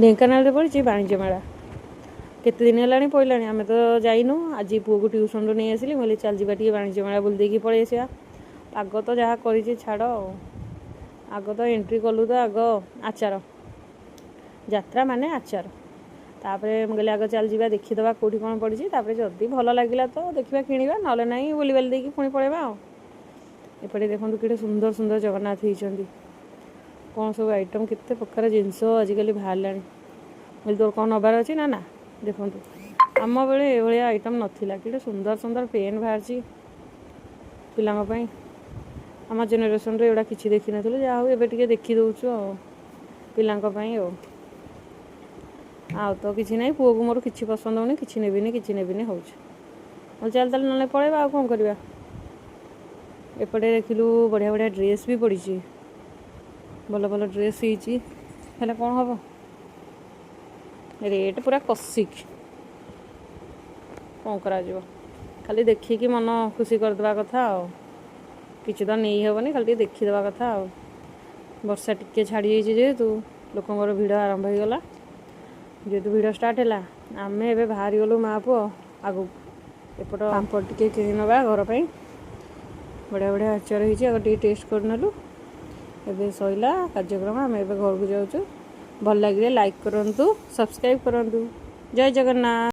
ढेंकानाल पड़ी वाणिज्य मेला केते दिन है पड़लानी आम तो जाइनु आज पुओ को ट्यूशन रू नहीं आसिली बोले चल जावा टी वाणिज्य मेला बुल देकी पलि आसिया आग तो जहाँ कर छाड़ आग तो एंट्री कलु तो आग आचार यात्रा माने आचार तापर मुझे आग चल जावा देखीदे कौटी कौन पड़ी जदि भल लगे तो देखा किणवा ना ना बुली बाली देकी पुणी पड़ेगा एपटे देखो कि सुंदर सुंदर जगन्नाथ होती कौन सब आइटम केते प्रकार जिनस आजिकल बाहर बोले तोर कौन नबार अच्छी ना ना देखो आम बेले ये आइटम नाला कि सुंदर सुंदर पेन बाहर पिलांपाई आम जेनेरेशन एगुड़ा किसी देखी ना जहाँ हूँ एवं देखी दौचु पिलांपाई आ तो किसी ना पुओ को मोर किसी पसंद होनी किसी नेबिनी हो चल ताल ना पड़ेगा आ कौन करवा एपटे देखिलु बढ़िया बढ़िया ड्रेस भी पड़ी भल भल ड्रेस है कौन हम रेट पूरा कसिक कौन करा खाली देखिकी मन खुशी करदे कथा किसी तो नहीं हेनी खाली देखीदे कथा वर्षा टिके छाड़ी जेहेतु लोकंर भिड़ आरंभ हो गला जेहेतु भिड़ स्टार्ट है आम ए बाहरी गलु माँ पुओ आग एपट पापड़ टिके कि नवा घर पर बढ़िया बढ़िया आचार होती टेस्ट करनेलु एबे सैला कार्यक्रम आम घर को जाऊँ भल लगे लाइक करूँ सब्सक्राइब करूँ जय जगन्नाथ।